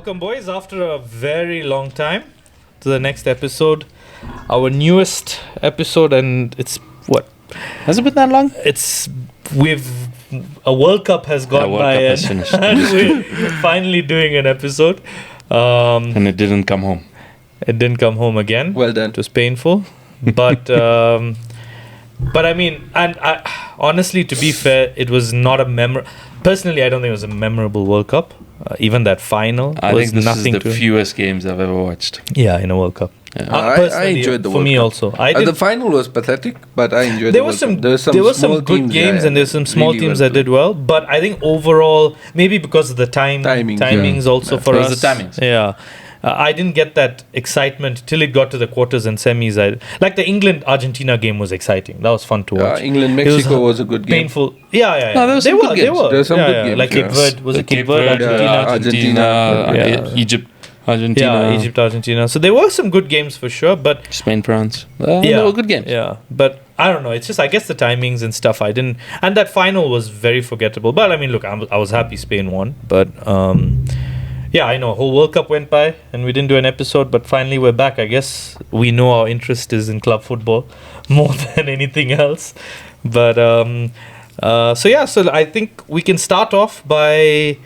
Welcome, boys, after a very long time to the next episode. Our newest episode, and it's what? Has it been that long? A World Cup has gone by, and we're finally doing an episode. And it didn't come home. It didn't come home again. Well done. It was painful, but I mean, and honestly, to be fair, it was not a Personally, I don't think it was a memorable World Cup. Even that final I was think this nothing is the to fewest games I've ever watched. Yeah, in a World Cup. Yeah. I enjoyed the World Cup. For me also. The final was pathetic, but I enjoyed there the was World some, Cup. There were some good games, and there's some small really teams well that did well. But I think overall, maybe because of the timings also for it was us. the timings. Yeah. I didn't get that excitement till it got to the quarters and semis. Like the England-Argentina game was exciting. That was fun to watch. England-Mexico was a good game. Painful. Yeah. No, there were some good games. There were some good games. Like Cape Verde. Was it Cape Verde? Argentina. Egypt, Argentina. Yeah, Egypt, Argentina. So there were some good games for sure, but Spain, France. They were good games. Yeah, but I don't know. It's just, I guess, the timings and stuff. And that final was very forgettable. But I mean, look, I was happy Spain won. But yeah, I know. A whole World Cup went by and we didn't do an episode, but finally we're back. I guess we know our interest is in club football more than anything else. But so I think we can start off by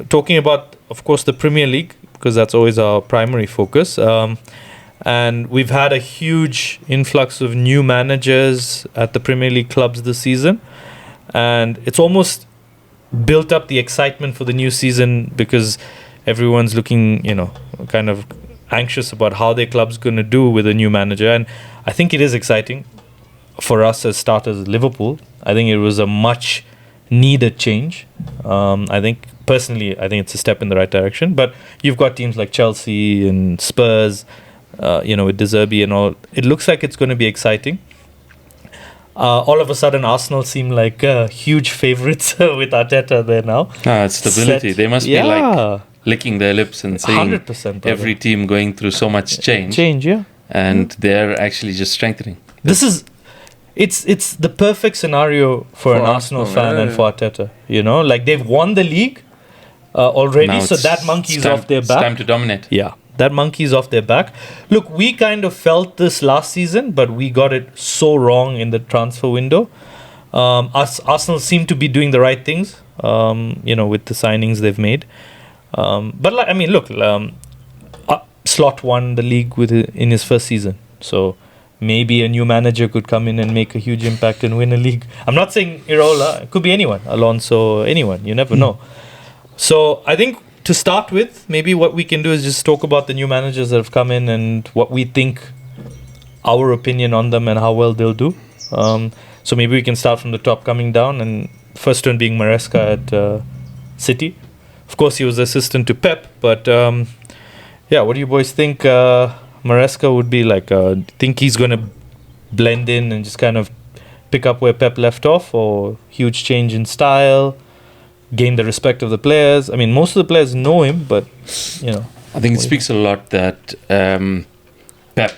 talking about, of course, the Premier League, because that's always our primary focus. And we've had a huge influx of new managers at the Premier League clubs this season. And it's almost built up the excitement for the new season because everyone's looking, kind of anxious about how their club's going to do with a new manager. And I think it is exciting for us as starters Liverpool. I think it was a much needed change. I think it's a step in the right direction. But you've got teams like Chelsea and Spurs, with De Zerbi and all. It looks like it's going to be exciting. All of a sudden, Arsenal seem like huge favourites with Arteta there now. It's stability. They must be like licking their lips and saying 100%, every team going through so much change. And they're actually just strengthening. It's the perfect scenario for an Arsenal fan and for Arteta. Like they've won the league already, now so that monkey's off their back. It's time to dominate. Yeah, that monkey's off their back. Look, we kind of felt this last season, but we got it so wrong in the transfer window. Arsenal seem to be doing the right things, with the signings they've made. Slot won the league in his first season, so maybe a new manager could come in and make a huge impact and win a league. I'm not saying Iraola, it could be anyone, Alonso, anyone, you never know. So I think to start with, maybe what we can do is just talk about the new managers that have come in and what we think, our opinion on them and how well they'll do. So maybe we can start from the top coming down, and first one being Maresca at City. Of course, he was assistant to Pep, but what do you boys think Maresca would be like? Think he's going to blend in and just kind of pick up where Pep left off, or huge change in style, gain the respect of the players? I mean, most of the players know him, but, I think it speaks a lot that Pep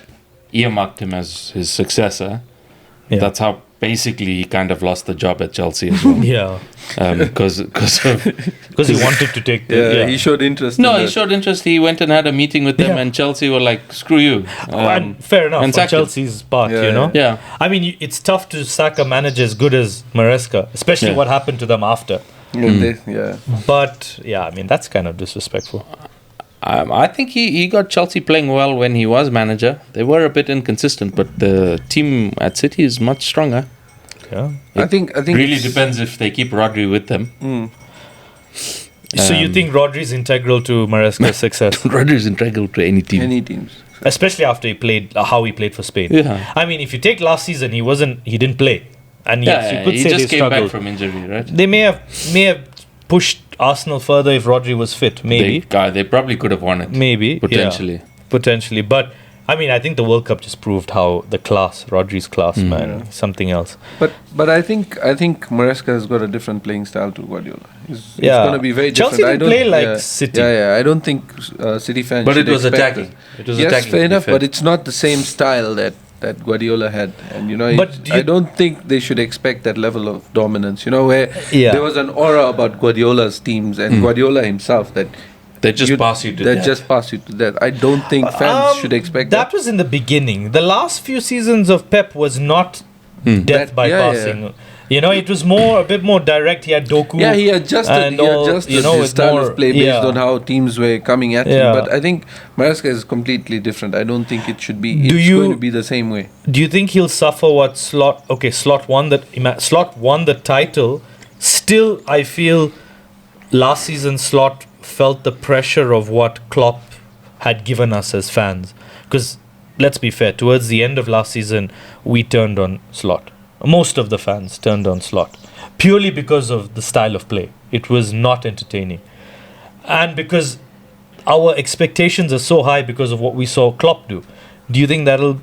earmarked him as his successor. Yeah. That's how basically he kind of lost the job at Chelsea as well. Yeah. Because he wanted to take he showed interest. He showed interest. He went and had a meeting with them, and Chelsea were like, screw you. And fair enough, on Chelsea's part, Yeah. I mean, it's tough to sack a manager as good as Maresca, especially what happened to them after. But, I mean, that's kind of disrespectful. I think he got Chelsea playing well when he was manager. They were a bit inconsistent, but the team at City is much stronger. Yeah. I think really depends if they keep Rodri with them. So you think Rodri's integral to Maresca's success? Rodri's integral to any team. Any teams. Especially after he played, how he played for Spain. Yeah. I mean, if you take last season, he didn't play. And yes, you could he say just they came struggled. back from injury, right? They may have pushed Arsenal further if Rodri was fit, maybe. They probably could have won it. Maybe. Potentially. But, I mean, I think the World Cup just proved how Rodri's class, man, something else. But I think Maresca has got a different playing style to Guardiola. It's going to be very different. Chelsea didn't play like City. I don't think City fans But should it was expect attacking. It was attacking. Fair enough, but it's not the same style that Guardiola had, and I don't think they should expect that level of dominance. Where there was an aura about Guardiola's teams and Guardiola himself that They just pass you to They death. just pass you to death. I don't think fans should expect that. That was in the beginning. The last few seasons of Pep was not death by passing. Yeah. You know, it was a bit more direct. He had Doku. Yeah, he adjusted his style of play based on how teams were coming at him. But I think Maresca is completely different. I don't think it should be. It's going to be the same way. Do you think he'll suffer what Slot won the title? Still, I feel last season Slot felt the pressure of what Klopp had given us as fans. Because let's be fair, towards the end of last season, we turned on Slot. Most of the fans turned on Slot purely because of the style of play. It was not entertaining, and because our expectations are so high because of what we saw Klopp do. Do you think that'll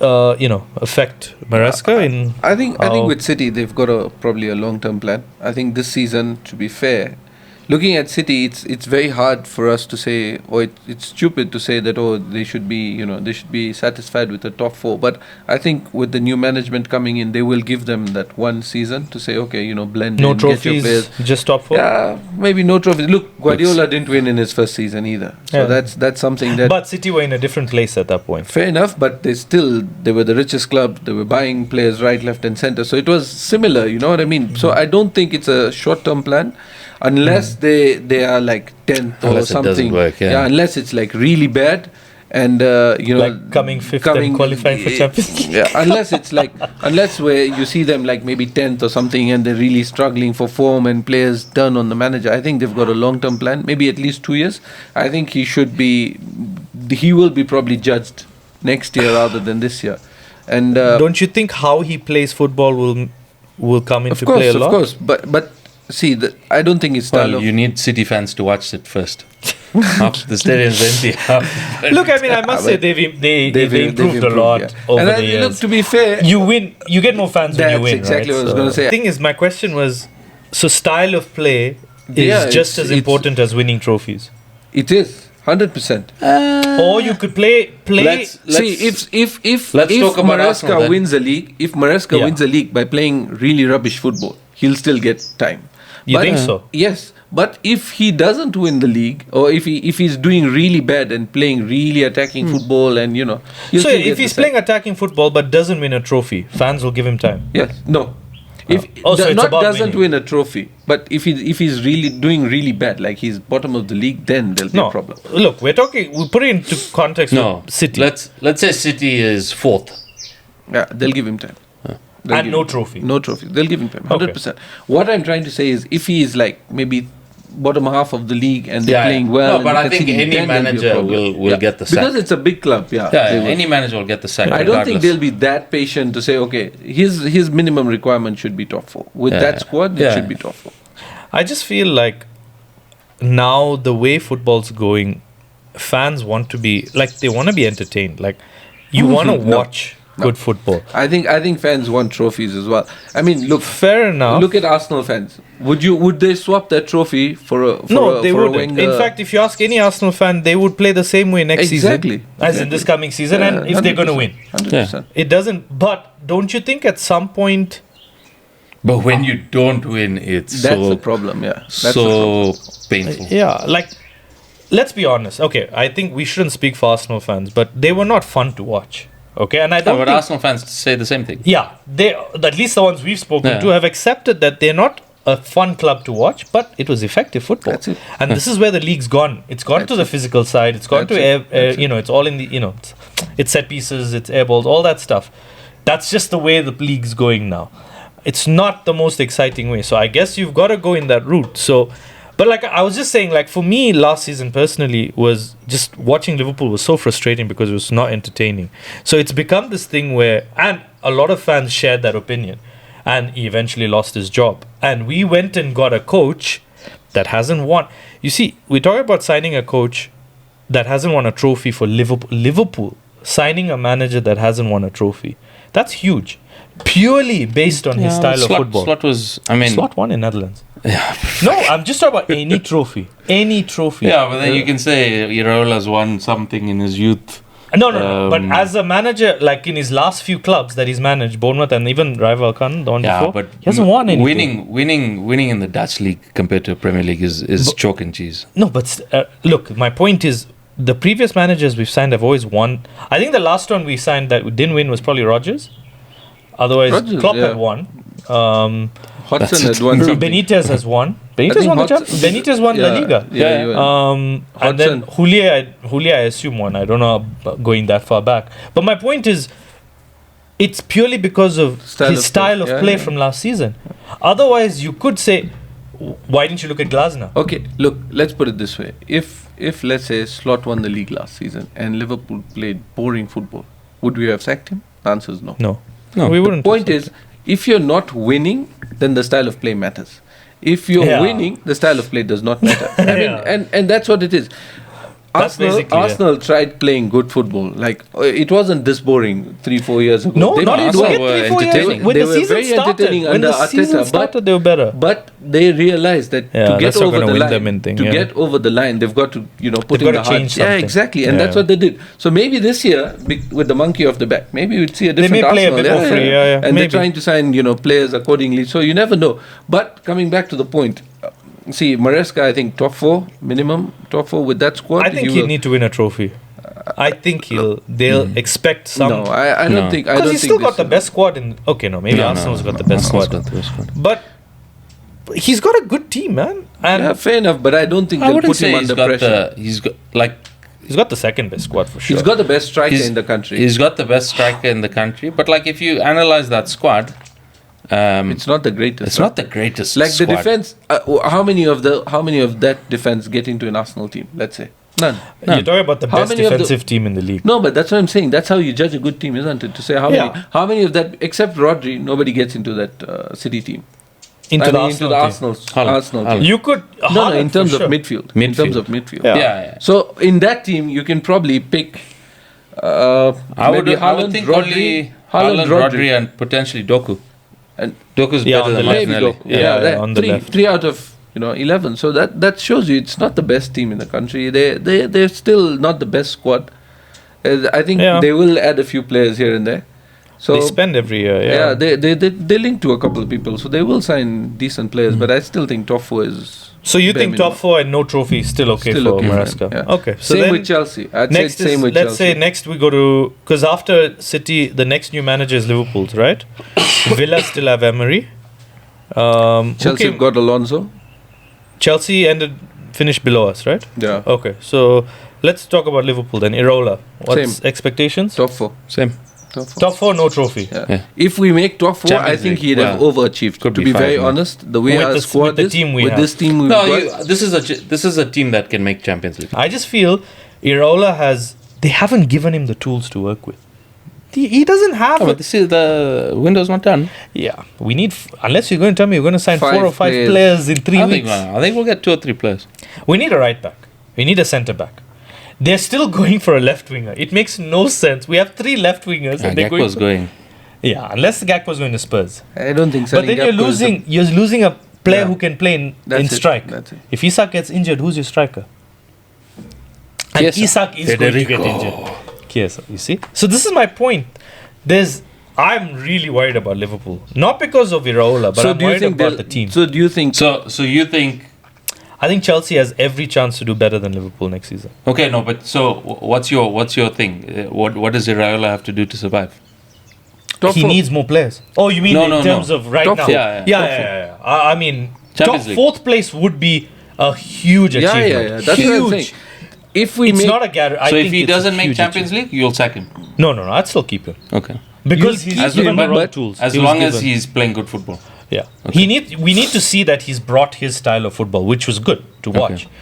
affect Maresca? I think with City they've got probably a long-term plan. I think this season, to be fair, looking at City, it's very hard for us to say, or it's stupid to say that they should be satisfied with the top 4. But I think with the new management coming in, they will give them that one season to say, okay, blend no in, trophies, get your players. Just top 4. Yeah, maybe no trophies. Look, Guardiola didn't win in his first season either, so that's something that. But City were in a different place at that point. Fair enough, but they were the richest club. They were buying players right, left, and centre. So it was similar. You know what I mean? So I don't think it's a short-term plan. Unless they are like 10th or something. It doesn't work, unless it's like really bad and like coming 5th and qualifying for Champions League. Yeah, unless where you see them like maybe 10th or something and they're really struggling for form and players turn on the manager. I think they've got a long-term plan, maybe at least 2 years. I think he will be probably judged next year rather than this year. And don't you think how he plays football will come into play a lot? Of course, but see, I don't think it's style you need City fans to watch it first. After the stadium's empty. Look, I mean, I must say they've improved a lot over the years. Look, to be fair, you get more fans when you win. That's exactly what I was going to say. The thing is, my question was, so style of play is just as important as winning trophies. It is. 100%. Or you could play. Let's see if Maresca wins a league. If Maresca wins a league by playing really rubbish football, he'll still get time. You think so? Yes, but if he doesn't win the league, or if he's doing really bad and playing really attacking football, and so if he's playing attacking football but doesn't win a trophy, fans will give him time. Yes, no. If doesn't win a trophy, but if he's really doing really bad, like he's bottom of the league, then there'll be a problem. Look, we put it into context. Of City. Let's say City is 4th. Yeah, they'll give him time. And no trophy. No trophy. They'll give him time. 100%. What I'm trying to say is, if he is like maybe bottom half of the league and they're playing well. No, but I think any manager will get the sack. Because it's a big club, any manager will get the sack. I don't think they'll be that patient to say, okay, his minimum requirement should be top 4. With that squad, it should be top 4. I just feel like now the way football's going, fans want to be, they want to be entertained. Like, you want to watch good football. I think fans want trophies as well. I mean, look. Fair enough. Look at Arsenal fans. Would they swap that trophy for a they wouldn't. In fact, if you ask any Arsenal fan, they would play the same way next season. As in this coming season, and if they're going to win. 100%. It doesn't. But don't you think at some point? But when you don't win, that's a problem. Yeah. That's so painful. Yeah, let's be honest. Okay, I think we shouldn't speak for Arsenal fans, but they were not fun to watch. Okay, and I don't. But Arsenal fans say the same thing. Yeah, they at least the ones we've spoken to have accepted that they're not a fun club to watch, but it was effective football. That's it. And this is where the league's gone. It's gone to the physical side. It's gone to it's all in the it's set pieces, it's air balls, all that stuff. That's just the way the league's going now. It's not the most exciting way. So I guess you've got to go in that route. So. But I was just saying, for me, last season personally was just watching Liverpool was so frustrating because it was not entertaining. So it's become this thing where, and a lot of fans shared that opinion, and he eventually lost his job. And we went and got a coach that hasn't won. You see, we're talking about signing a coach that hasn't won a trophy for Liverpool. Liverpool signing a manager that hasn't won a trophy. That's huge. Purely based on his style of football. Slot won in Netherlands. Yeah. No, I'm just talking about any trophy. Any trophy. Yeah, but then you can say Irola's won something in his youth. No. But as a manager, like in his last few clubs that he's managed, Bournemouth and even Rival Khan, the one before, but he hasn't won anything. Winning in the Dutch league compared to Premier League is chalk and cheese. No, but look, my point is the previous managers we've signed have always won. I think the last one we signed that didn't win was probably Rodgers. Otherwise, Klopp had won. Hodgson had won something. Benitez has won. Benitez won La Liga. And then Julia, I assume, won. I don't know about going that far back. But my point is, it's purely because of his style of play from last season. Otherwise, you could say, why didn't you look at Glasner? Okay, look, let's put it this way. If let's say Slot won the league last season and Liverpool played boring football, would we have sacked him? The answer is no. No, we wouldn't. The point is, if you're not winning, then the style of play matters. If you're winning, the style of play does not matter. I mean, and that's what it is. Arsenal tried playing good football. Like it wasn't this boring 3-4 years ago. No, not Arsenal were entertaining. When the season started, under Arteta, they were better. But they realized that to get over the line, get over the line, they've got to put in the heart. Yeah, exactly, and that's what they did. So maybe this year, with the monkey off the back, maybe we'd see a different Arsenal. They may play a bit more free. And they're trying to sign players accordingly. So you never know. But coming back to the point. See, Maresca, I think top 4 minimum, top 4 with that squad. I think he'll need to win a trophy. I think they'll expect some. No, I don't think. Because he's still got the best squad in. Okay, no, maybe Arsenal's got the best squad. But he's got a good team, man. And fair enough. But I don't think they'll put him under pressure. He's got the second best squad for sure. He's got the best striker in the country. He's got the best striker in the country. But if you analyze that squad. It's not the greatest. It's not the greatest. Like squad. the defense, how many of that defense get into an Arsenal team? Let's say none. You're talking about the best defensive team in the league. No, but that's what I'm saying. That's how you judge a good team, isn't it? To say how many of that, except Rodri, nobody gets into that City team. Into the Arsenal team. You could in terms of midfield. In terms of midfield. Yeah. So in that team, you can probably pick. I would think Rodri, and potentially Doku. And Doku's better than Martinelli. Three out of 11. So that shows you it's not the best team in the country. They're still not the best squad. I think they will add a few players here and there. So they spend every year. Yeah, they link to a couple of people, so they will sign decent players. But I still think top 4 is. So you think top 4 and no trophy is still okay for Maresca? Yeah. Okay. So same with Chelsea. Let's say next we go to, because after City, the next new manager is Liverpool's, right? Villa still have Emery. Chelsea got Alonso. Chelsea finished below us, right? Yeah. Okay. So let's talk about Liverpool then. Irola. What's expectations? Top 4. Same. Top 4, no trophy. Yeah. If we make top 4, I think he'd have overachieved. To be very honest, the way our squad is, with this team we've got. This is a team that can make Champions League. I just feel Irola they haven't given him the tools to work with. He doesn't have. But the window's not done. Yeah, we need. Unless you're going to tell me you're going to sign 4 or 5 players in 3 weeks. I think we'll get 2 or 3 players. We need a right back. We need a centre back. They're still going for a left winger. It makes no sense. We have 3 left wingers. And they're going. Yeah, unless Gakpo's going to Spurs. I don't think so. But then you're losing a player who can play in strike. That's it. If Isak gets injured, who's your striker? And Isak is going to get injured. Yes, you see. So this is my point. I'm really worried about Liverpool, not because of Iraola, but I'm worried about the team. So do you think? So you think? I think Chelsea has every chance to do better than Liverpool next season. Okay, no, but so what's your thing? What does Iraola have to do to survive? He needs more players. Oh, you mean in terms of right now? Yeah. I mean, top 4th place would be a huge achievement. Yeah. That's what I'm saying. If he doesn't make Champions League, you'll sack him. No, I'd still keep him. Okay. Because he's given the wrong tools. As long as he's playing good football. Yeah. Okay. We need to see that he's brought his style of football, which was good to watch. Okay.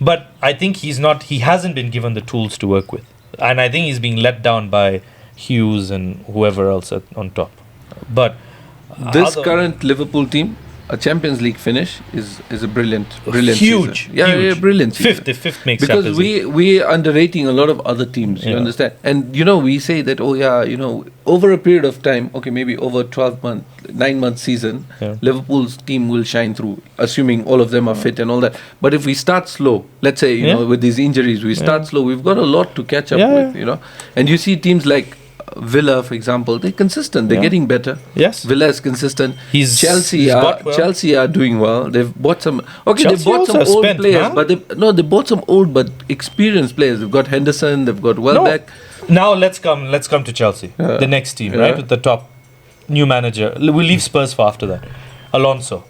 But I think he hasn't been given the tools to work with. And I think he's being let down by Hughes and whoever else on top. But this current Liverpool team, a Champions League finish is a brilliant huge, season. Yeah, huge. yeah, brilliant season. Fifth makes Because Champions League. we are underrating a lot of other teams. You Yeah. understand? And we say that over a period of time, okay, maybe over 9-month season, Yeah. Liverpool's team will shine through, assuming all of them are fit and all that. But if we start slow, let's say with these injuries, we start slow. We've got a lot to catch up with. And you see teams like Villa, for example, they're consistent. They're getting better. Yes. Villa is consistent. He's Chelsea are doing well. They've bought some. Okay, Chelsea they bought also some has old spent, players, man. but they bought some old but experienced players. They've got Henderson. They've got Welbeck. Now let's come to Chelsea, the next team, right, with the top new manager. We'll leave Spurs for after that. Alonso.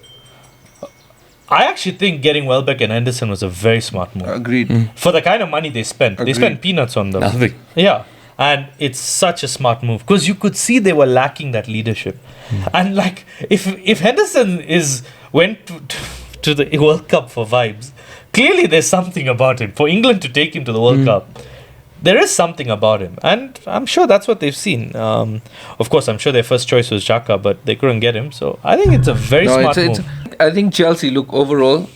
I actually think getting Welbeck and Henderson was a very smart move. Agreed. For the kind of money they spent. They Agreed. spent peanuts on them. Nothing. Yeah. And it's such a smart move because you could see they were lacking that leadership. And like, if Henderson went to the World Cup for vibes, clearly there's something about him. For England to take him to the World Cup, there is something about him. And I'm sure that's what they've seen. Of course, I'm sure their first choice was Xhaka, but they couldn't get him. So I think it's a very smart move. I think Chelsea, look, overall,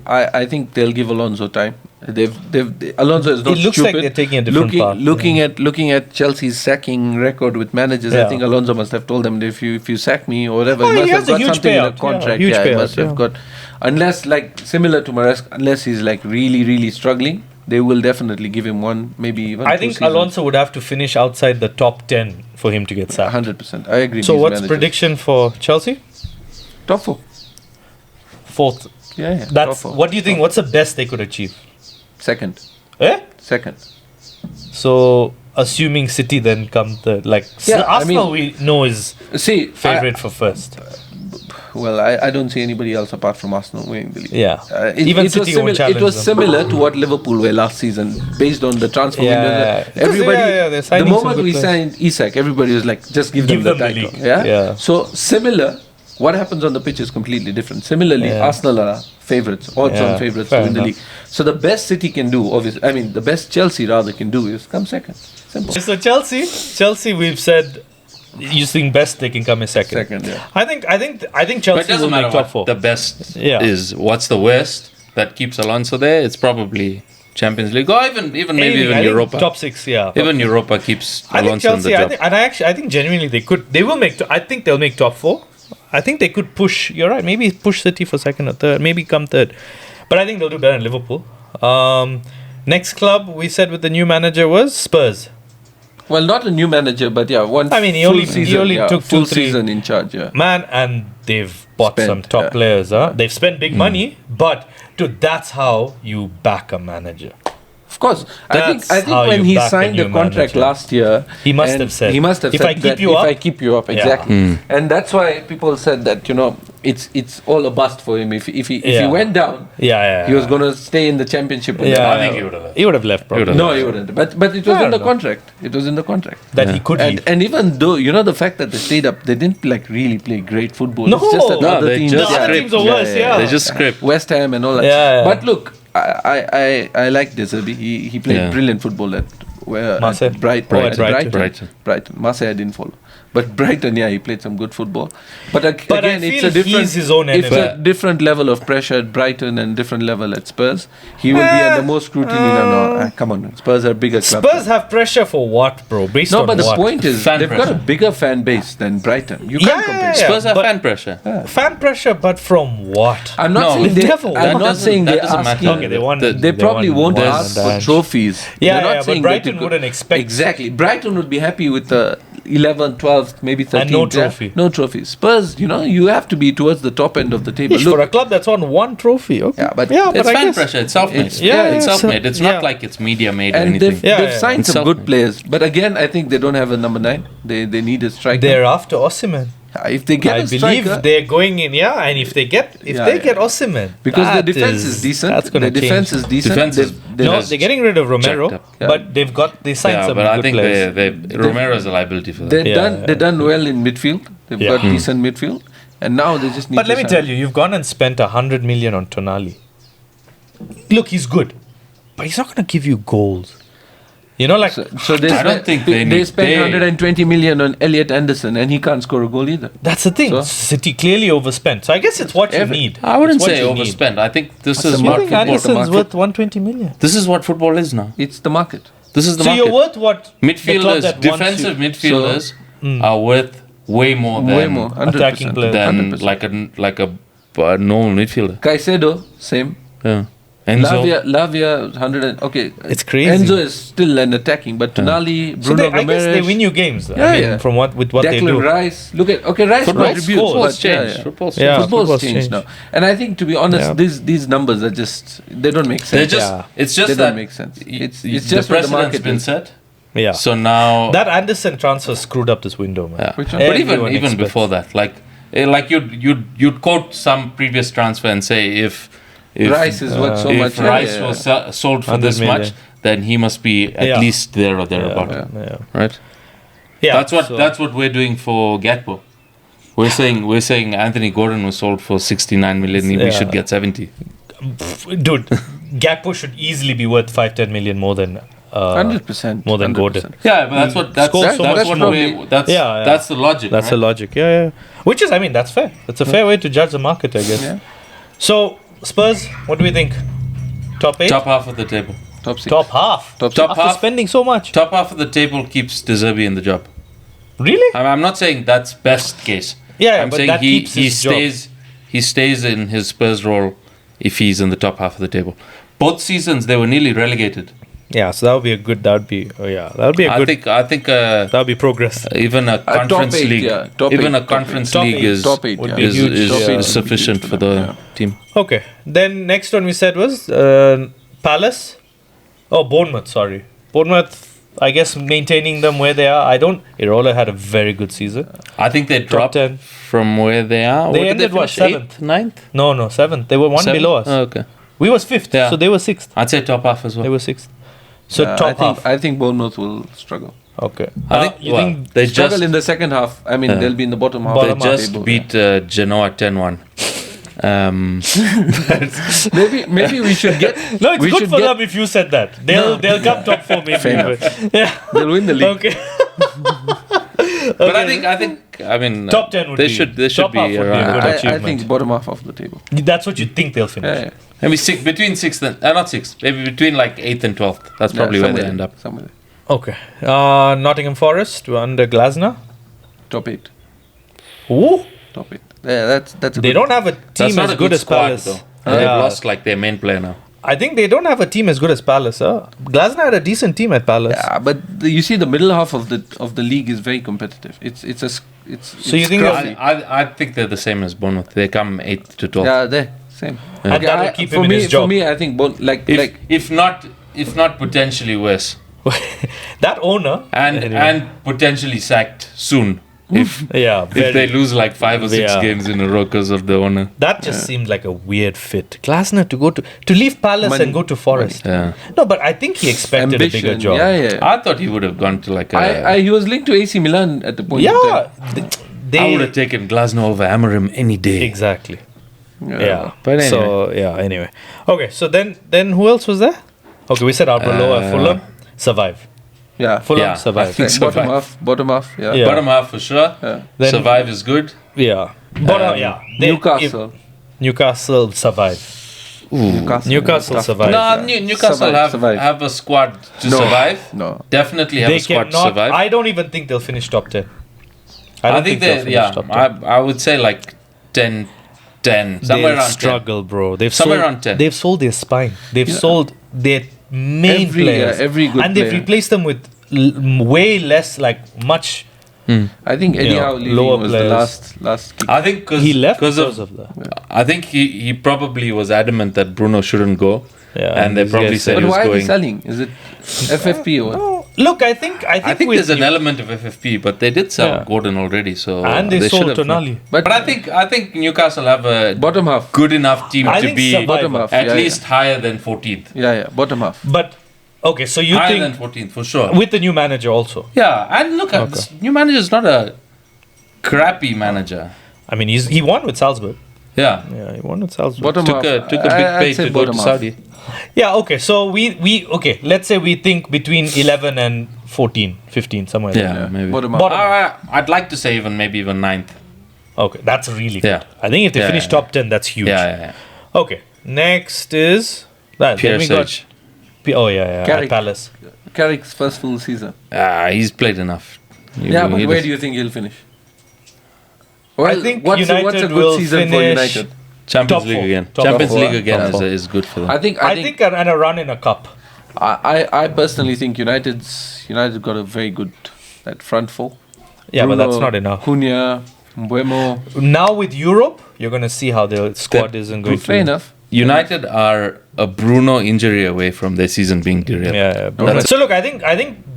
I think they'll give Alonso time. Alonso is not It looks stupid. like they're taking a different path. Looking at Chelsea's sacking record with managers, I think Alonso must have told them that if you sack me or whatever, he must have got something in a contract. Huge he payout, must have got, unless like similar to Maresca, unless he's like really really struggling, they will definitely give him one, maybe even. I 2 think seasons. Alonso would have to finish outside the top 10 for him to get sacked. 100%. I agree. So these what's managers. prediction for Chelsea? Top 4. Fourth. Yeah. That's top 4. what do you think? What's the best they could achieve? Second. Second. So assuming City then come third, Arsenal we know is favorite for first. Well, I don't see anybody else apart from Arsenal winning the league. Yeah. Even City It won't challenge was them. similar to what Liverpool were last season, based on the transfer window. They're Everybody, signing the some moment good we players. signed Isak, everybody was like, just give them the title. league. Yeah. So similar. What happens on the pitch is completely different. Similarly, Arsenal are favourites, odds-on favourites to win the league. So the best City can do, obviously, the best Chelsea rather can do is come second. Simple. So Chelsea, we've said you think best they can come in second. Second, yeah. I think But it Chelsea will doesn't matter make top what four. the best Yeah. is. What's the worst that keeps Alonso there? It's probably Champions League or even maybe even I think Europa. top 6, yeah. Even Europa keeps I think Alonso in the Chelsea. job. I think genuinely they will make. I think they'll make top 4. I think they could push. You're right. Maybe push City for second or third. Maybe come third. But I think they'll do better than Liverpool. Next club we said with the new manager was Spurs. Well, not a new manager, but yeah, one. He only took full 2-3 season in charge. Yeah. Man, and they've bought some top players. They've spent big money, but dude, that's how you back a manager. Of course, I think how when you he back a signed the new contract manager. last year, He must have said, if I keep you up, exactly. And that's why people said that it's all a bust for him. If he went down, he was going to stay in the championship. With them. I think he would have left. He would have left, probably. No, he wouldn't. But it was in the contract. It was in the contract that he could leave. And even though the fact that they stayed up, they didn't really play great football. No. It's just that other they teams, just other teams are worse. Yeah. They just script. West Ham and all that. Yeah. But look, I like De Zerbi. He played brilliant football at Marseille. Brighton. Marseille I didn't follow. But Brighton, he played some good football. But again, I it's feel a different. he's his own It's enemy. a different level of pressure at Brighton and different level at Spurs. He will be under more scrutiny. No, come on, Spurs are bigger club. Spurs have pressure for what, bro? Based on but the what? point is Fan they've got a bigger fan base than Brighton. You can't compare. Spurs have but- fan pressure. Fan pressure, but from what? I'm not No, saying the devil. I'm That not saying that they're doesn't matter. asking. Okay, they won. They probably won won't one ask and for dash. trophies. Yeah, They're not but saying Brighton that you wouldn't expect. Exactly. Brighton would be happy with the 11th, 12th, maybe 13th. And no trophy. No trophy. Spurs, you have to be towards the top end of the table. For a club that's won one trophy, okay. Yeah, but It's I fan guess- pressure. It's self-made. It's- It's so- self-made. It's yeah. not like it's media made or and anything. they've signed It's some good self-made. players. But again, I think they don't have a number 9. They need a striker. They're after Osimhen. If they get I a believe striker, they're going in, and if they get Osimhen, because the that defense is decent. That's going The to defense change. is decent. Defense is- They've- No, they're getting rid of Romero, Checked up. Yeah. but they signed Yeah, some but good I think players. Romero is a liability for them. They've done well in midfield. They've Yeah. got decent midfield, and now they just need. But to let me sign. tell you, you've gone and spent 100 million on Tonali. Look, he's good, but he's not going to give you goals. You know, like So they I don't think they spent need- 120 million on Elliot Anderson, and he can't score a goal either. that's the thing. So- City clearly overspent. So I guess it's what you need. I wouldn't It's what say you need. overspent. I think this What's is the You what think market? football. Anderson's worth 120 million? This is what football is now. It's the market. This is the So market. you're worth what? the club Midfielders, that wants defensive you- midfielders are worth way more than Way more. 100%. attacking players. than 100%. like a normal midfielder. Caicedo, same. Yeah. Enzo. Lavia, 100 and, okay. It's crazy. Enzo is still an attacking, but Tonali, So Bruno I guess they Gomes, win you games. Yeah, I mean, yeah. from what they Declan do. Rice. Look at Rice Football contributes, Football's but changed. yeah. Football's Yeah. changed. Football's football's changed changed. now, and I think to be honest, Yeah. these numbers are just they don't make They're sense. just. Yeah. It's just They that don't make sense. It's the just what the precedent's market been is. set. Yeah. So now. That Anderson transfer screwed up this window, man. Yeah. Which one? But Everyone even expects. before that, like you'd quote some previous transfer and say if Rice is worth so if much. Rice was sold for 100 this million. much, then he must be at Yeah. least there or thereabout, Yeah. right? Yeah. That's what we're doing for Gakpo. We're saying Anthony Gordon was sold for 69 million. We Yeah. should get 70. Dude, Gakpo should easily be worth 5-10 million more than 100%. more than Gordon. Yeah, but that's what Scores so much what more. that's the logic. That's right? the logic. Yeah. Which is, I mean, that's fair. That's a fair way to judge the market, I guess. Yeah. So Spurs, what do we think? Top 8? Top half of the table. Top 6. Top half. Top Top After half. spending so much. Top half of the table keeps De Zerbi in the job. Really? I'm not saying that's best case. Yeah, I'm but saying that he keeps his job. stays in his Spurs role if he's in the top half of the table. Both seasons they were nearly relegated. Yeah, so that would be a good. That would be I think that would be progress. even a conference top eight, league, yeah. Top even eight, a conference top league eight. is Top 8 would yeah. be is, huge. is, Top eight is sufficient for the them, team. Okay, then next one we said was Palace. Oh, Bournemouth. Sorry, Bournemouth. I guess maintaining them where they are. Irola had a very good season. I think they dropped 10. from where they are. They What did ended, what, finish? 7th? 8th, 9th? No, 7th. They were one Seventh? below us. Oh, okay. We was 5th, Yeah. so they were 6th. I'd say top half as They well. were 6th. So top half. I think Bournemouth will struggle. Okay. I think you well, think they Struggle just in the second half. I mean, they'll be in the bottom half. they Bottom half just table, beat Genoa 10-1. Maybe we should get. no, it's we good should for get- them if you said that. They'll come top 4 maybe. Fair but- yeah. They'll win the league. Okay. But Okay. I mean Top 10 would they be- should top be half would be a around. good I achievement. think bottom half of the table. That's what you think they'll finish. Yeah. Maybe between 6th and not 6th, maybe between like 8th and 12th. That's probably where they end up. Somewhere there. Okay. Nottingham Forest under Glasner. Top 8. Ooh. Top 8. Yeah, that's a They good don't have a That's team not as a good as squad, Palace. though. They've Yeah. lost like their main player now. I think they don't have a team as good as Palace. Glasner had a decent team at Palace. Yeah, but you see, the middle half of the league is very competitive. It's So you think scruffy. I think they're the same as Bournemouth. They come 8th to 12th. Yeah, there same. And that'll keep him for in me, his job. For me, I think If not potentially worse, That owner and potentially sacked soon. If they lose like 5 or 6 games in a row because of the owner. that just seemed like a weird fit. Glasner to leave Palace Money. and go to Forest. Yeah. No, but I think he expected a bigger ambition. job. Yeah. I thought he would have gone to like a. He was linked to AC Milan at the point. of Yeah, time. they I would have taken Glasner over Amorim any day. exactly. Yeah. But anyway. So anyway. Okay, so then who else was there? Okay, we said Arbeloa, Fulham survive. Yeah. Fulham Yeah, survive. I think so. Bottom half. Yeah. Yeah. Bottom half for sure. Yeah. Then- Survive is good. Yeah. But Newcastle. Newcastle survive. Newcastle Tough. survive. No, Newcastle Survive. have a squad to No. survive. No. Definitely have They a squad to cannot. survive. I don't even think they'll finish top 10. I don't think they'll they, finish yeah, top 10. I would say like 10, somewhere They'll around struggle, bro. They've Somewhere sold, around 10. They've sold their spine. They've sold their main players. every good and they've player. replaced them with way less, like much. I think Eddie Howe leaving lower was players. the last kick. I think cause, He left because because of, of that. I think he probably was adamant that Bruno shouldn't go. Yeah, and they these probably guys said But he was why are they going. selling? Is it FFP or what? No, look, I think I think with there's an you- element of FFP, but they did sell Yeah. Gordon already, so and they sold should have- Tonali. But I think Newcastle have a Bottom half. good enough team I to think be survival. Bottom half. at yeah, least higher than 14th. Yeah, bottom half. But okay, so you Higher than think 14th for sure. with the new manager also? Yeah, and look at this new manager is not a crappy manager. I mean, he won with Salzburg. Yeah. Yeah, he won with Salzburg. Bottom Took a half. big pay I'd say to go to bottom half. Saudi. Yeah, okay. So okay, let's say we think between 11 and 14, 15, somewhere there. Yeah, maybe. Bottom half. Bottom. I'd like to say even maybe even 9th. Okay, that's really good. Yeah. I think if they Yeah, finish yeah. top 10, that's huge. Yeah. Okay, next is... Then Pierre we got... Sage. at Carrick. Palace. Carrick's first full season. He's played enough. Yeah, but where do you think he'll finish? Well, I think what's a United good will season for finish- United? Champions Top League four. again. Top Champions four. League again Top four. is good for them. I think. I think and a run in a cup. I personally think United got a very good that front four. Yeah, but Bruno, that's not enough. Cunha, Mbuemo. Now with Europe, you're going to see how the squad isn't going Fair to... enough. United are a Bruno injury away from their season being derailed. Yeah. That's- So look, I think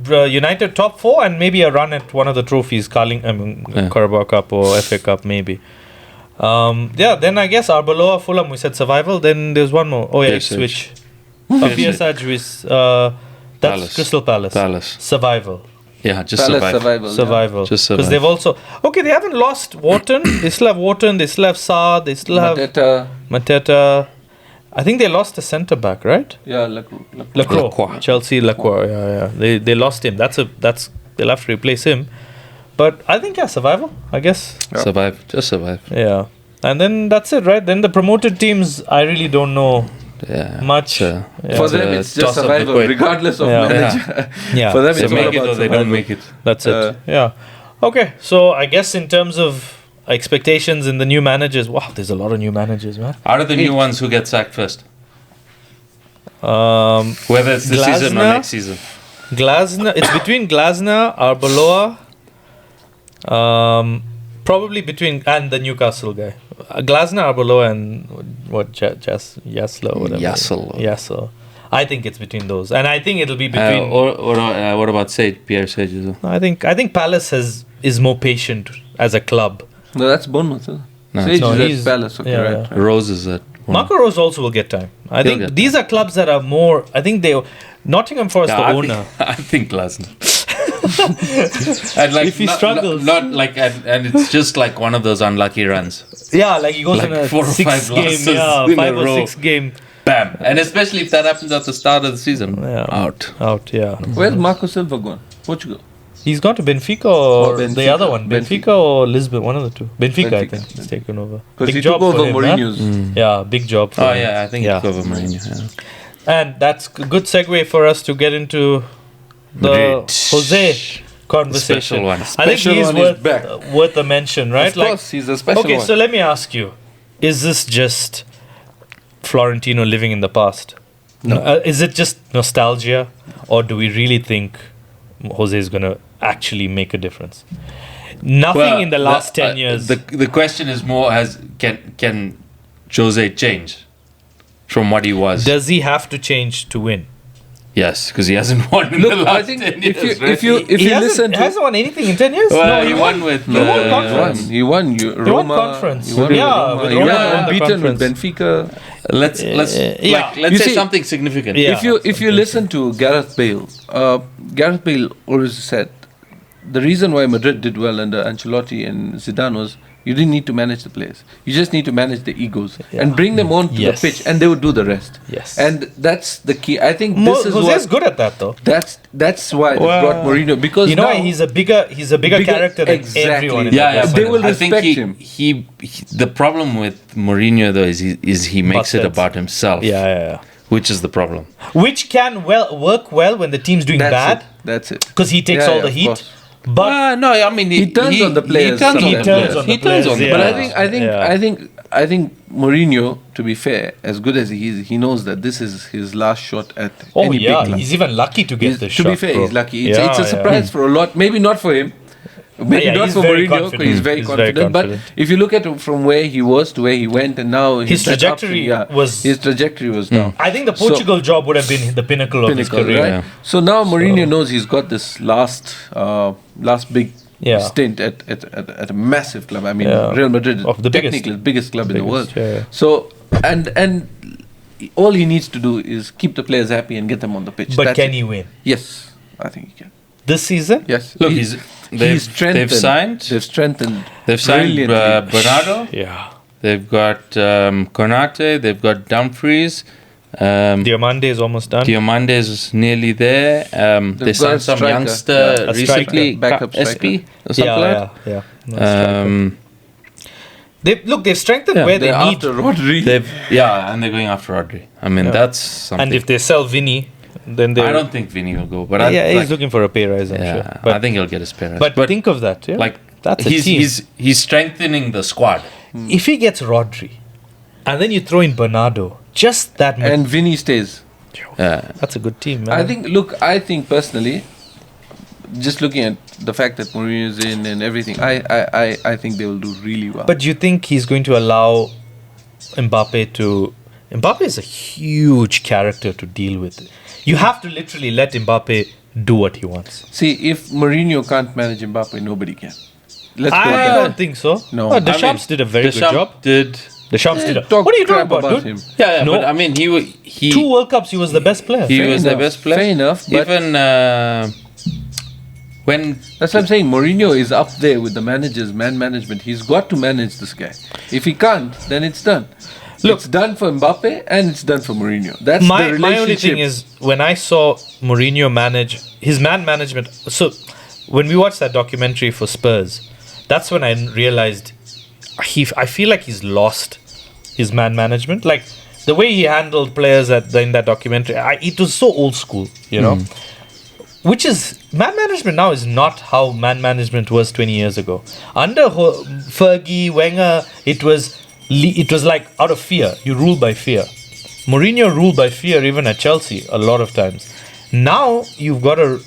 United top 4 and maybe a run at one of the trophies, Carabao Cup or FA Cup maybe. Then I guess Arbeloa, Fulham, we said survival. Then there's one more. Oh yeah, PSG. Ipswich. PSG. PSG, that's Palace. Crystal Palace. Palace. Survival. Yeah, just Palace survive. survival. yeah. Survival. Just Because survive. they've also... Okay, they haven't lost Wharton. They still have Wharton. They still have Saad. They still have Mateta. I think they lost a centre back, right? Yeah, Lacroix. Lacroix. Chelsea Lacroix. Yeah. They lost him. They'll have to replace him. But I think survival. I guess. Survive. Just survive. Yeah. And then that's it, right? Then the promoted teams, I really don't know Yeah. much. It's Yeah. For It's them, a it's just toss of the survival, coin. regardless of Yeah. manager. Yeah. For them, They it's all make it about or they survival. don't make it. That's it. Yeah. Okay. So I guess in terms of expectations in the new managers, wow, there's a lot of new managers, man. Out of the new ones, who gets sacked first? Um, Whether it's this season or Glasner? next season. Glasner. It's between Glasner, Arbeloa, probably between and the Newcastle guy. Glasner, Arbeloa, and Yaslo, whatever. Yassel. I think it's between those, and I think it'll be between. What about Sage? Pierre Sage as well? I think Palace is more patient as a club. No, that's Bournemouth. Huh? No, Sage no, is he's- at Palace. Okay, yeah, right. Rose is at one. Marco Rose also will get time. I He'll think get these are clubs that are more. I think Nottingham Forest, the owner. I think Glasner. And like, If he struggles. not like, and it's just like one of those unlucky runs. Yeah, like he goes Like in a 4 or 6 5 game, losses in a 5 or row. 6 game. Bam! And especially if that happens at the start of the season, Yeah. out. Yeah. Where's Marco Silva gone? Portugal. He's gone to Benfica or the Benfica. other one. Benfica or Lisbon, one of the two. Benfica, I Benfica. think. He's taken over. Because he took over for him, huh? Mourinho's. Yeah, big job for Oh him. yeah, I think Yeah. it's over Mourinho. Yeah. And that's a good segue for us to get into the Madrid. Jose conversation. Special one. I think Special he's one is back. worth a mention, right? Of course, he's a special okay, one. so let me ask you: is this just Florentino living in the past? No. Is it just nostalgia, or do we really think Jose is going to actually make a difference? Nothing in the last 10 years. The question is more: can Jose change from what he was? Does he have to change to win? Yes, because he hasn't won in the Look, last I think 10 if years, you right? if you He listen to hasn't won anything in 10 years? Well, no, he won with he won conference. he won Roma. conference. He won Yeah, with with Roma. He Roma won he won the unbeaten with conference. Benfica. let's yeah. let's You say see- something significant. Yeah. If you listen to Gareth Bale, Gareth Bale always said the reason why Madrid did well under Ancelotti and Zidane was you didn't need to manage the players. You just need to manage the egos and bring them on to Yes. the pitch, and they would do the rest. Yes. And that's the key. I think this is Jose's what good at that, though. that's why they Well, brought Mourinho, because You know now why? He's a bigger character than exactly. everyone. In Yeah, the but They will I think respect him. He the problem with Mourinho though is he makes it Butt heads. about himself. Yeah. Which is the problem. Which can work well when the team's doing bad, That's it. because he takes Yeah, all yeah, the of heat. course. But No, I mean He turns on the players He turns on the sometimes. players. He turns on the Yeah. But players. I think Mourinho, to be fair, as good as he is, he knows that this is his last shot at oh any yeah, big club. he's even lucky to get He's- the to shot. be fair, bro. he's lucky. It's, Yeah, it's a surprise for a lot. Maybe not for him. Maybe Yeah, not he's for very Mourinho, confident. because he's very He's very confident. confident. But if you look at him from where he was to where he went, and now His he's that trajectory up, was- his trajectory was down. I think the Portugal job would have been the pinnacle of his Pinnacle, career. right? Yeah. So now Mourinho knows he's got this last big Yeah. stint at a massive club. I mean, Yeah. Real Madrid is Of the biggest. technically the biggest club in the world. Biggest, yeah. So and all he needs to do is keep the players happy and get them on the pitch. But That's can it. he win Yes, I think he can. this season? Yes. Look, He's they've strengthened. signed They've strengthened. Bernardo. Yeah. They've got Konate. They've got Dumfries. Diamande is almost done. Diamande is nearly there. They got signed a some striker. youngster A recently, backup striker. SP or something like that. Yeah. No, striker. They've strengthened Yeah, where they They're need. after Rodri. And they're going after Rodri. I mean, Yeah. that's something. And if they sell Vinny, then they. I don't think Vinny will go, but he's looking for a pay rise, I'm sure. I think he'll get his pay rise. But think of that, yeah. like That's a he's team. he's strengthening the squad. If he gets Rodri, and then you throw in Bernardo, just that much. And Vinny stays. That's a good team, man. I think personally, just looking at the fact that Mourinho is in and everything, I think they will do really well. But do you think he's going to allow Mbappe to... Mbappe is a huge character to deal with. You have to literally let Mbappe do what he wants. see, if Mourinho can't manage Mbappe, nobody can. Let's go I with that. don't think so. No. Oh, Deschamps did a very good Deschamps job. Deschamps did a... Talk What are you talking crap about, dude? him. Yeah, No. but I mean, he 2 World Cups, he was the best player. he Fair was the enough, best player. fair enough, but- Even when That's what I'm saying. Mourinho is up there with the managers, man management. He's got to manage this guy. If he can't, then it's done. Look- It's done for Mbappe and it's done for Mourinho. That's the my relationship. only thing is, when I saw Mourinho manage his man management... So, when we watched that documentary for Spurs, that's when I realized I feel like he's lost his man management. Like, the way he handled players in that documentary, it was so old school, you know? Which is, man management now is not how man management was 20 years ago. Under Fergie, Wenger, it was like out of fear. You rule by fear. Mourinho ruled by fear even at Chelsea a lot of times. Now you've got to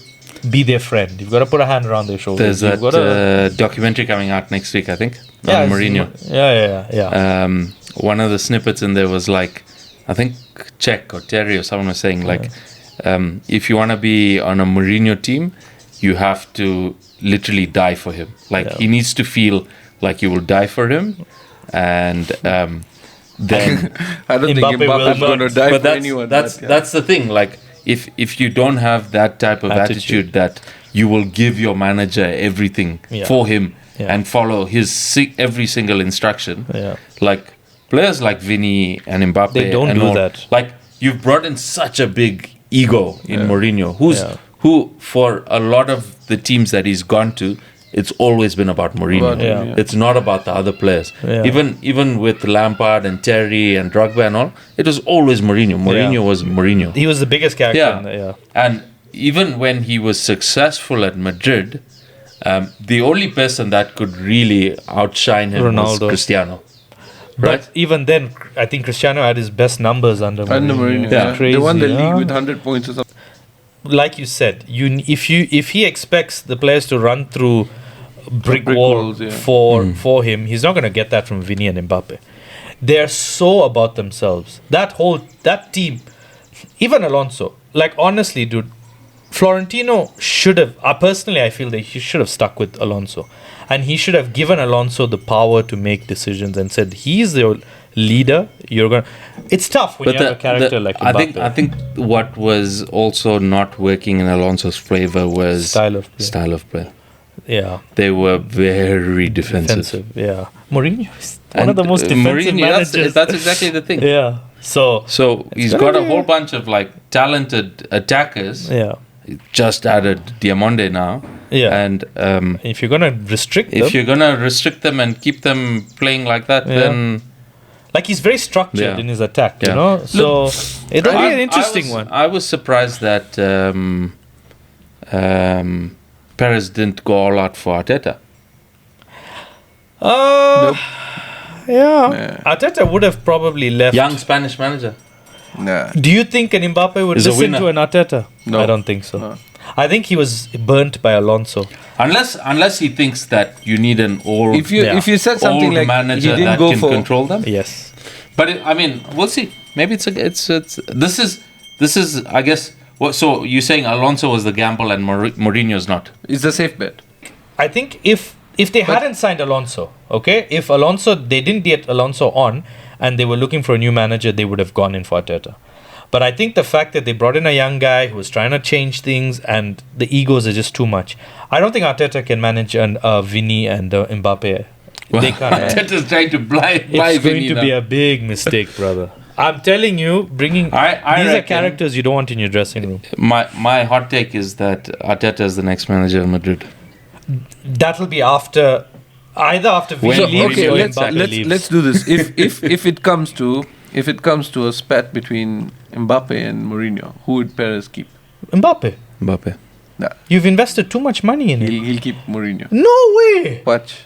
be their friend. You've got to put a hand around their shoulders. there's You've that got documentary coming out next week, I think, yeah, on Mourinho. Yeah. One of the snippets in there was like, I think Czech or Terry or someone was saying like, if you want to be on a Mourinho team, you have to literally die for him. Like he needs to feel like you will die for him, and then. I don't think Mbappe will Mbappe's not. going to die But for that's anyone. that's but, yeah. that's the thing. Like if you don't have that type of attitude that you will give your manager everything for him and follow his every single instruction. Yeah. Like players like Vinny and Mbappe, They don't and do all, that. Like you've brought in such a big ego in Mourinho, who for a lot of the teams that he's gone to, it's always been about Mourinho. It's not about the other players. Yeah. Even with Lampard and Terry and Drogba and all, it was always Mourinho. Mourinho was Mourinho. He was the biggest character. Yeah. And even when he was successful at Madrid, the only person that could really outshine him was Ronaldo. Cristiano. But Right? even then, I think Cristiano had his best numbers under Mourinho. Under Mourinho, Yeah. they won the Crazy, league huh? with 100 points or something. Like you said, if he expects the players to run through brick wall walls, yeah. for him, he's not going to get that from Vinny and Mbappe. They're so about themselves. That team, even Alonso. Like honestly, dude, Florentino should have. Personally, I feel that he should have stuck with Alonso, and he should have given Alonso the power to make decisions and said, "He's the leader. You're gonna." It's tough when you have a character like Mbappe. I think what was also not working in Alonso's favor was Style of play. Yeah, They were very defensive. Yeah, Mourinho is one And, of the most defensive Mourinho, managers. that's exactly the thing. Yeah. So He's gonna got a be- whole bunch of like talented attackers. yeah, Just added Diamande now. Yeah. And if you're gonna restrict them, if you're gonna restrict them and keep them playing like that, then like he's very structured Yeah. in his attack, you Yeah. know. So it'll be an interesting one. I was surprised that Perez didn't go all out for Arteta. Nope. Yeah, Arteta would have probably left. Young Spanish manager. Nah. Do you think an Mbappe would He's a listen winner. to an Arteta? No. I don't think so. No. I think he was burnt by Alonso. Unless he thinks that you need an old If you said something old like he manager didn't that go can for control them. Yes. But I mean, we'll see. Maybe it's this is I guess. So you're saying Alonso was the gamble and Mourinho's not? it's a safe bet. I think if they hadn't signed Alonso, okay, if they didn't get Alonso on and they were looking for a new manager, they would have gone in for Arteta. But I think the fact that they brought in a young guy who was trying to change things and the egos are just too much. I don't think Arteta can manage Vinny and Mbappe. They can't. Arteta's trying to buy It's going to Vinny be now. a big mistake, brother. I'm telling you, bringing I these are reckon- characters you don't want in your dressing room. My hot take is that Arteta is the next manager of Madrid. That'll be either after When- Vini leaves Okay, or let's Mbappe leaves. let's do this. If it comes to a spat between Mbappe and Mourinho, who would Perez keep? Mbappe, Mbappe. Nah, you've invested too much money in it. he'll keep Mourinho. No way. Watch.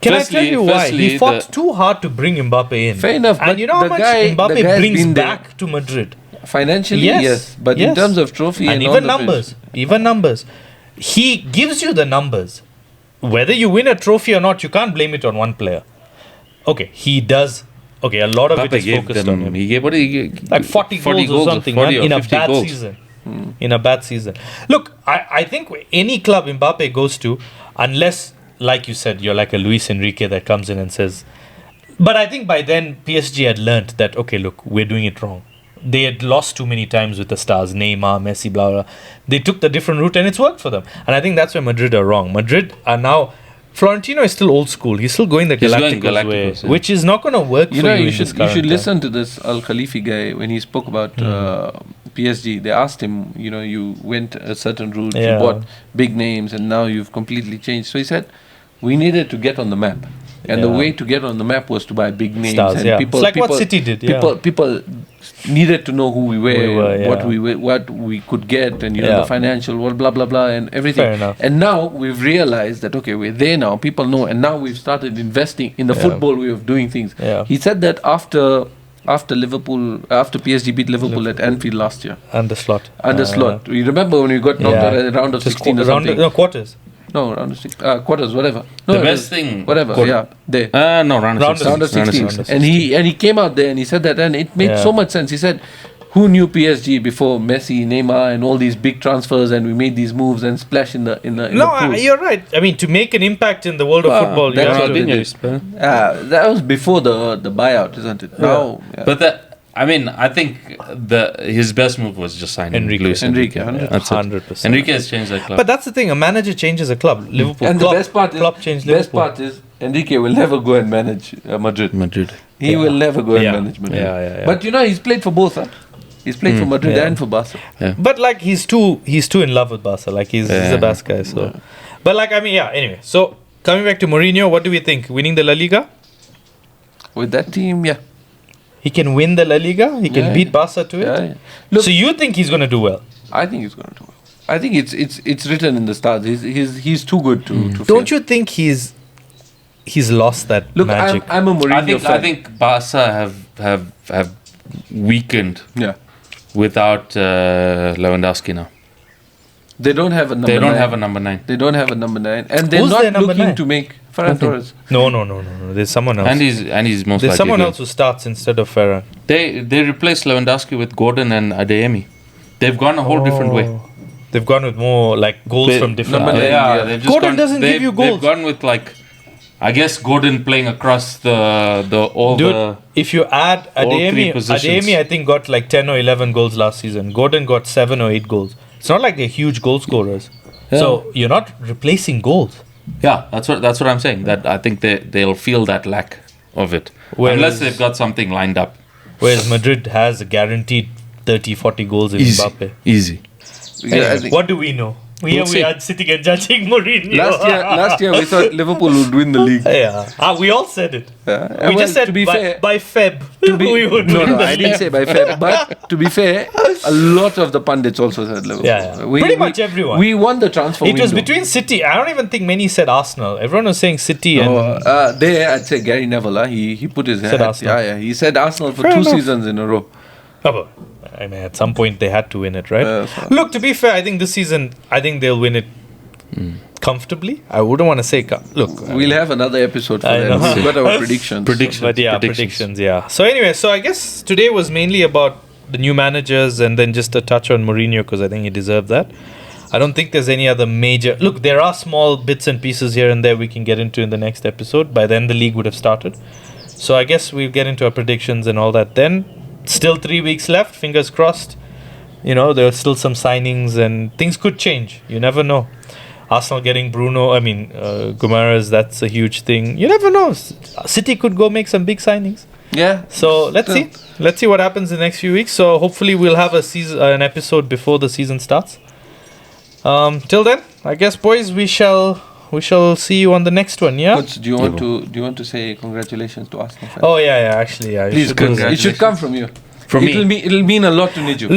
Can I Firstly- tell you why? firstly, He fought the- too hard to bring Mbappe in. Fair enough, And but you know how the much guy- the Mbappe guy's brings been there. back to Madrid? Financially, yes, but yes. in terms of trophy And and all even the numbers. He gives you the numbers. Whether you win a trophy or not, you can't blame it on one player. Okay, he does. Okay, a lot of it Mbappe is gave focused them. on him. He gave what did he give? Like 40 goals or something 40 or in a 50 bad goals. season. In a bad season. Look, I think any club Mbappe goes to, unless, like you said, you're like a Luis Enrique that comes in and says. But I think by then PSG had learnt that, okay, look, we're doing it wrong. They had lost too many times with the stars, Neymar, Messi, blah, blah. They took the different route and it's worked for them. And I think that's where Madrid are wrong. Madrid are now. Florentino is still old school. He's still going the He's going Galacticos way, Galacticos, yeah. which is not going to work You for know, you you in should this current time. listen to this Al Khalifi guy when he spoke about PSG. They asked him, you went a certain route, Yeah. you bought big names, and now you've completely changed. So he said, we needed to get on the map, and the Yeah. way to get on the map was to buy big names. Stars, and yeah. people, It's like what people- City did, yeah. People needed to know who we were, yeah. what we could get, and Yeah. the financial, blah blah blah, and everything. Fair enough. And now we've realized that okay, we're there now. People know, and now we've started investing in the Yeah. football way of doing things. Yeah. He said that after PSG beat Liverpool at Anfield last year And the slot. under slot. You remember when we got knocked out at the round of Just 16 or something? quarters. No, round of 16, quarters, whatever. No, The it best was- thing- whatever. Quarter. Yeah, there. No, round of Round 16. Round of 16. Round of And he came out there and he said that, and it made Yeah. so much sense. He said, who knew PSG before Messi, Neymar, and all these big transfers, and we made these moves and splash in the No, pool. you're right. I mean, to make an impact in the world of Wow, football, you that's have what to. they Ronaldinho did. is better. That was before the buyout, isn't it? Now, yeah. But I think his best move was just signing Enrique. Luis Enrique, That's it. 100%. Enrique has changed the club. But that's the thing. A manager changes a club. Liverpool. And Klopp, the best part changed best Liverpool. part is Enrique will never go and manage Madrid. Madrid. He will never go and Yeah. manage Madrid. Yeah. But he's played for both. Huh? He's played for Madrid Yeah. and for Barca. But like he's too in love with Barca. Like he's a Basque guy. So, but like I mean, yeah. Anyway, so coming back to Mourinho, what do we think? Winning the La Liga? With that team, yeah. He can win the La Liga. He can Yeah, beat yeah. Barca to it. Yeah. Look, So you think he's going to do well? I think he's going to do well. I think it's written in the stars. He's too good to fail. Don't you think he's lost that Look, magic? I'm a Mourinho fan. I think Barca have weakened Yeah. without Lewandowski now. They don't have a number They don't 9. have a number 9. They don't have a number 9. And they're Who's not their number looking 9? to make Ferran Torres. No. There's someone else. And he's most There's likely someone good. else who starts instead of Ferran. They replaced Lewandowski with Gordon and Adeyemi. They've gone a whole different way. They've gone with more like goals They- from different. Number nine, yeah. they've just Gordon doesn't give you goals. They've gone with like, I guess Gordon playing across Dude, if you add all three Adeyemi, positions. I think got like 10 or 11 goals last season. Gordon got 7 or 8 goals. It's not like they're huge goal scorers. Yeah. So you're not replacing goals. Yeah, that's what I'm saying. That I think they'll feel that lack of it Whereas- unless they've got something lined up. Whereas Madrid has a guaranteed 30, 40 goals in Mbappe. Easy. Yeah, I think What do we know? We'll We see. are sitting and judging Mourinho. last year we thought Liverpool would win the league. Yeah. We all said it. Yeah. We Well, just said to be fair, by Feb we would no, win no, the I league. didn't say by fair. But to be fair, a lot of the pundits also said Liverpool. Yeah. Pretty much everyone. We won the transfer It was window. between City. I don't even think many said Arsenal. Everyone was saying City and There, I'd say Gary Neville. He put his Said hat. Arsenal. Yeah. He said Arsenal for Fair 2 enough. seasons in a row. Oh, but, I mean, at some point they had to win it, right? So- Look, to be fair, I think this season, they'll win it comfortably. I wouldn't want to say, look. We'll have another episode for I that. know. We've got our predictions. But yeah, predictions, yeah. So anyway, so I guess today was mainly about the new managers and then just a touch on Mourinho because I think he deserved that. I don't think there's any other major... Look, there are small bits and pieces here and there we can get into in the next episode. By then, the league would have started. So I guess we'll get into our predictions and all that then. Still 3 weeks left, fingers crossed. There are still some signings and things could change. You never know. Arsenal getting Bruno, Guimaraes, that's a huge thing. You never know. City could go make some big signings. Yeah. So let's see. Let's see what happens in the next few weeks. So hopefully we'll have an episode before the season starts. Till then, I guess, boys, we shall see you on the next one. Yeah. Coach, do you want to say congratulations to Arsenal fans? Oh yeah. Actually, yeah. Please, it should come from you. It'll mean a lot to Niju.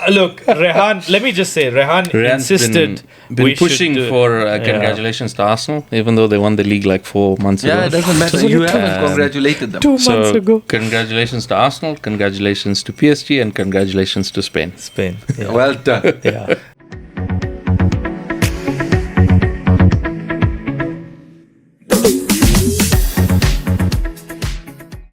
Look, Rehan. Let me just say, Rehan's insisted. Been pushing for congratulations to Arsenal, even though they won the league like 4 months ago. Yeah, it doesn't matter. You haven't congratulated them. 2 months ago. Congratulations to Arsenal, congratulations to PSG, and congratulations to Spain. Yeah. Well done. Yeah.